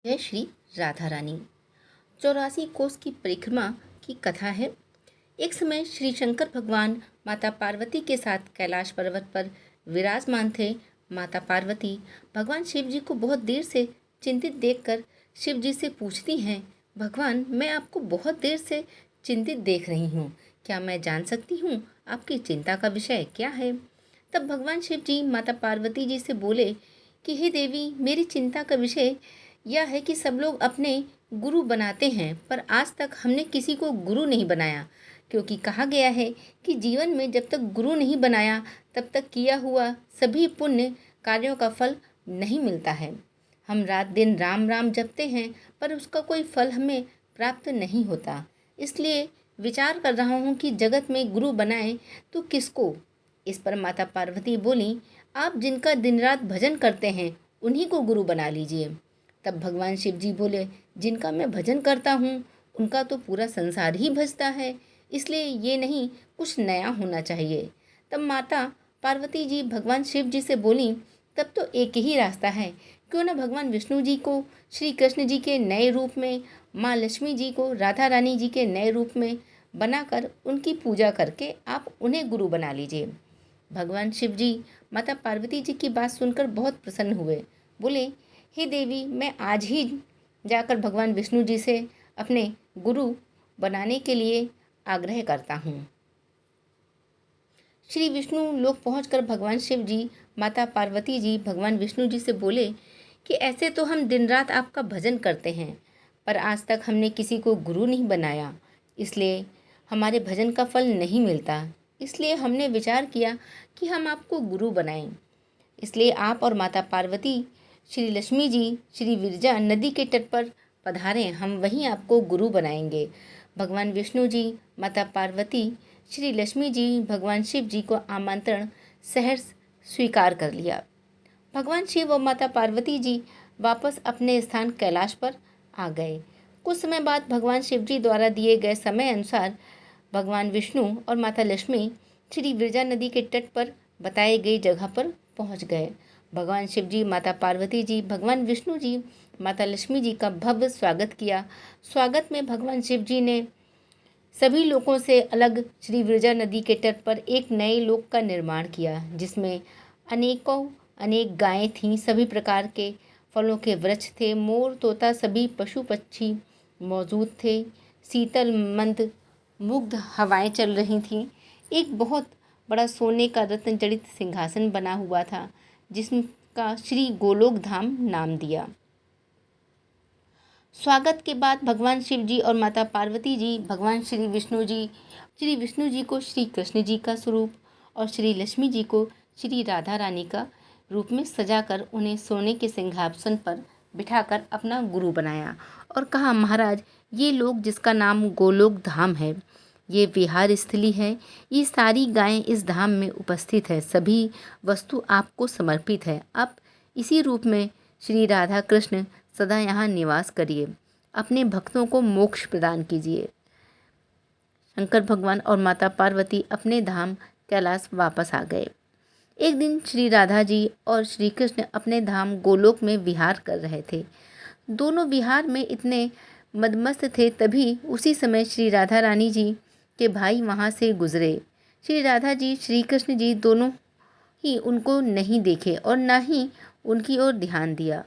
जय श्री राधा रानी। 84 कोस की परिक्रमा की कथा है। एक समय श्री शंकर भगवान माता पार्वती के साथ कैलाश पर्वत पर विराजमान थे। माता पार्वती भगवान शिव जी को बहुत देर से चिंतित देखकर शिव जी से पूछती हैं, भगवान, मैं आपको बहुत देर से चिंतित देख रही हूँ, क्या मैं जान सकती हूँ आपकी चिंता का विषय क्या है? तब भगवान शिव जी माता पार्वती जी से बोले कि हे देवी, मेरी चिंता का विषय यह है कि सब लोग अपने गुरु बनाते हैं, पर आज तक हमने किसी को गुरु नहीं बनाया, क्योंकि कहा गया है कि जीवन में जब तक गुरु नहीं बनाया तब तक किया हुआ सभी पुण्य कार्यों का फल नहीं मिलता है। हम रात दिन राम राम जपते हैं, पर उसका कोई फल हमें प्राप्त नहीं होता। इसलिए विचार कर रहा हूँ कि जगत में गुरु बनाए तो किसको? इस पर माता पार्वती बोली, आप जिनका दिन रात भजन करते हैं उन्हीं को गुरु बना लीजिए। तब भगवान शिव जी बोले, जिनका मैं भजन करता हूँ उनका तो पूरा संसार ही भजता है, इसलिए ये नहीं, कुछ नया होना चाहिए। तब माता पार्वती जी भगवान शिव जी से बोली, तब तो एक ही रास्ता है, क्यों न भगवान विष्णु जी को श्री कृष्ण जी के नए रूप में, माँ लक्ष्मी जी को राधा रानी जी के नए रूप में बनाकर उनकी पूजा करके आप उन्हें गुरु बना लीजिए। भगवान शिव जी माता पार्वती जी की बात सुनकर बहुत प्रसन्न हुए। बोले, हे देवी, मैं आज ही जाकर भगवान विष्णु जी से अपने गुरु बनाने के लिए आग्रह करता हूँ। श्री विष्णु लोक पहुंचकर भगवान शिव जी माता पार्वती जी भगवान विष्णु जी से बोले कि ऐसे तो हम दिन रात आपका भजन करते हैं, पर आज तक हमने किसी को गुरु नहीं बनाया, इसलिए हमारे भजन का फल नहीं मिलता। इसलिए हमने विचार किया कि हम आपको गुरु बनाएं। इसलिए आप और माता पार्वती श्री लक्ष्मी जी श्री विरजा नदी के तट पर पधारें, हम वहीं आपको गुरु बनाएंगे। भगवान विष्णु जी माता पार्वती श्री लक्ष्मी जी भगवान शिव जी को आमंत्रण सहर्ष स्वीकार कर लिया। भगवान शिव और माता पार्वती जी वापस अपने स्थान कैलाश पर आ गए। कुछ समय बाद भगवान शिव जी द्वारा दिए गए समय अनुसार भगवान विष्णु और माता लक्ष्मी श्री विरजा नदी के तट पर बताई गई जगह पर पहुंच गए। भगवान शिव जी माता पार्वती जी भगवान विष्णु जी माता लक्ष्मी जी का भव्य स्वागत किया। स्वागत में भगवान शिव जी ने सभी लोगों से अलग श्री विरजा नदी के तट पर एक नए लोक का निर्माण किया, जिसमें अनेक गायें थीं, सभी प्रकार के फलों के वृक्ष थे, मोर तोता सभी पशु पक्षी मौजूद थे। शीतल मंद मुग्ध हवाएं चल रही थीं। एक बहुत बड़ा सोने का रत्न जड़ित सिंहासन बना हुआ था, जिसका श्री गोलोक धाम नाम दिया। स्वागत के बाद भगवान शिव जी और माता पार्वती जी भगवान श्री विष्णु जी को श्री कृष्ण जी का स्वरूप और श्री लक्ष्मी जी को श्री राधा रानी का रूप में सजाकर उन्हें सोने के सिंहासन पर बिठाकर अपना गुरु बनाया और कहा, महाराज, ये लोक जिसका नाम गोलोक धाम है, ये विहार स्थली है। ये सारी गायें इस धाम में उपस्थित है, सभी वस्तु आपको समर्पित है। अब इसी रूप में श्री राधा कृष्ण सदा यहाँ निवास करिए, अपने भक्तों को मोक्ष प्रदान कीजिए। शंकर भगवान और माता पार्वती अपने धाम कैलाश वापस आ गए। एक दिन श्री राधा जी और श्री कृष्ण अपने धाम गोलोक में विहार कर रहे थे। दोनों विहार में इतने मदमस्त थे, तभी उसी समय श्री राधा रानी जी के भाई वहाँ से गुजरे। श्री राधा जी श्री कृष्ण जी दोनों ही उनको नहीं देखे और ना ही उनकी ओर ध्यान दिया।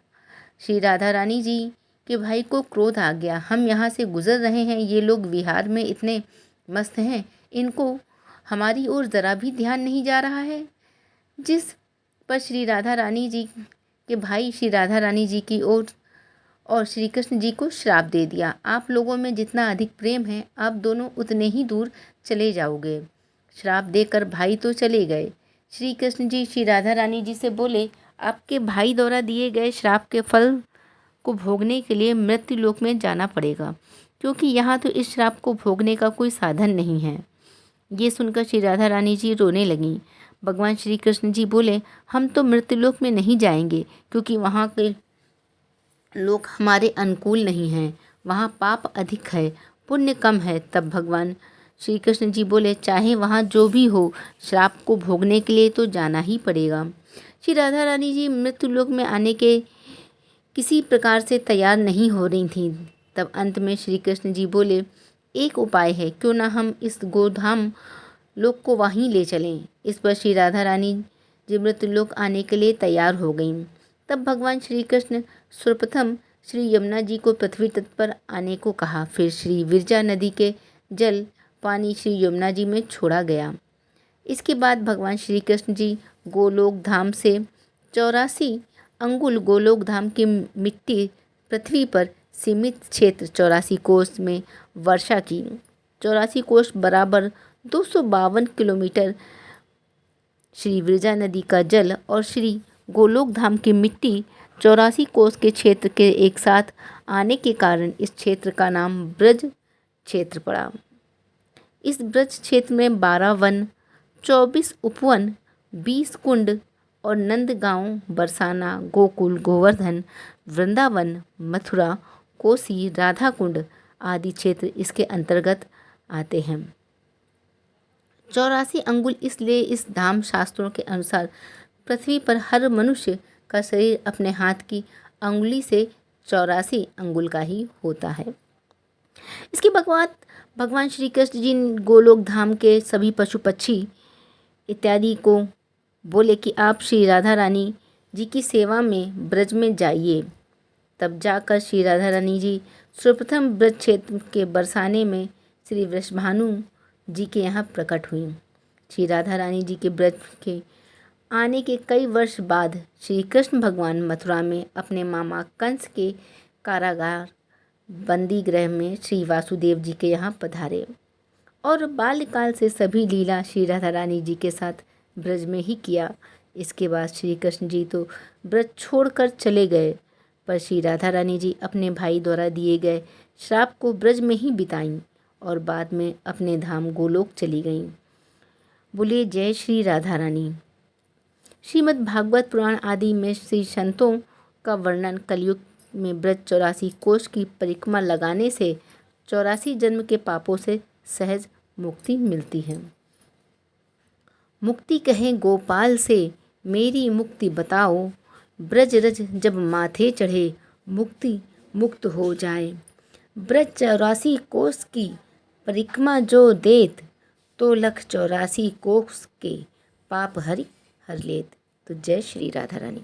श्री राधा रानी जी के भाई को क्रोध आ गया, हम यहाँ से गुजर रहे हैं, ये लोग विहार में इतने मस्त हैं, इनको हमारी ओर ज़रा भी ध्यान नहीं जा रहा है। जिस पर श्री राधा रानी जी के भाई श्री राधा रानी जी की ओर और श्री कृष्ण जी को श्राप दे दिया, आप लोगों में जितना अधिक प्रेम है, आप दोनों उतने ही दूर चले जाओगे। श्राप देकर भाई तो चले गए। श्री कृष्ण जी श्री राधा रानी जी से बोले, आपके भाई द्वारा दिए गए श्राप के फल को भोगने के लिए मृत्यु लोक में जाना पड़ेगा, क्योंकि यहाँ तो इस श्राप को भोगने का कोई साधन नहीं है। ये सुनकर श्री राधा रानी जी रोने लगीं। भगवान श्री कृष्ण जी बोले, हम तो मृत्यु लोक में नहीं जाएंगे, क्योंकि वहाँ के लोग हमारे अनुकूल नहीं हैं, वहाँ पाप अधिक है, पुण्य कम है। तब भगवान श्री कृष्ण जी बोले, चाहे वहाँ जो भी हो, श्राप को भोगने के लिए तो जाना ही पड़ेगा। श्री राधा रानी जी मृत्यु लोक में आने के किसी प्रकार से तैयार नहीं हो रही थीं। तब अंत में श्री कृष्ण जी बोले, एक उपाय है, क्यों ना हम इस गोधाम लोक को वहीं ले चलें। इस पर श्री राधा रानी जी मृत्युलोक आने के लिए तैयार हो गईं। तब भगवान श्री कृष्ण सर्वप्रथम श्री यमुना जी को पृथ्वी तट पर आने को कहा। फिर श्री विरजा नदी के जल पानी श्री यमुना जी में छोड़ा गया। इसके बाद भगवान श्री कृष्ण जी गोलोक धाम से 84 अंगुल गोलोक धाम की मिट्टी पृथ्वी पर सीमित क्षेत्र 84 कोस में वर्षा की। 84 कोस बराबर 252 किलोमीटर श्री विरजा नदी का जल और श्री गोलोक धाम की मिट्टी 84 कोस के क्षेत्र के एक साथ आने के कारण इस क्षेत्र का नाम ब्रज क्षेत्र पड़ा। इस ब्रज क्षेत्र में 12 वन, 24 उपवन, 20 कुंड और नंदगांव, बरसाना, गोकुल, गोवर्धन, वृंदावन, मथुरा, कोसी, राधा कुंड आदि क्षेत्र इसके अंतर्गत आते हैं। 84 अंगुल इसलिए इस धाम शास्त्रों के अनुसार पृथ्वी पर हर मनुष्य का शरीर अपने हाथ की अंगुली से 84 अंगुल का ही होता है। इसके बाद भगवान श्री कृष्ण जी गोलोक धाम के सभी पशु पक्षी इत्यादि को बोले कि आप श्री राधा रानी जी की सेवा में ब्रज में जाइए। तब जाकर श्री राधा रानी जी सर्वप्रथम ब्रज क्षेत्र के बरसाने में श्री वृषभानु जी के यहाँ प्रकट हुई। श्री राधा रानी जी के ब्रज के आने के कई वर्ष बाद श्री कृष्ण भगवान मथुरा में अपने मामा कंस के कारागार बंदी गृह में श्री वासुदेव जी के यहाँ पधारे और बाल्यकाल से सभी लीला श्री राधा रानी जी के साथ ब्रज में ही किया। इसके बाद श्री कृष्ण जी तो ब्रज छोड़कर चले गए, पर श्री राधा रानी जी अपने भाई द्वारा दिए गए श्राप को ब्रज में ही बिताईं और बाद में अपने धाम गोलोक चली गईं। बोलिए जय श्री राधा रानी। श्रीमद् भागवत पुराण आदि में श्री संतों का वर्णन कलयुग में ब्रज 84 कोष की परिक्रमा लगाने से 84 जन्म के पापों से सहज मुक्ति मिलती है। मुक्ति कहें गोपाल से मेरी मुक्ति बताओ, ब्रज रज जब माथे चढ़े मुक्ति मुक्त हो जाए। ब्रज 84 कोष की परिक्रमा जो देत, तो 184 कोष के पाप हरि हर लेत। तो जय श्री राधा रानी।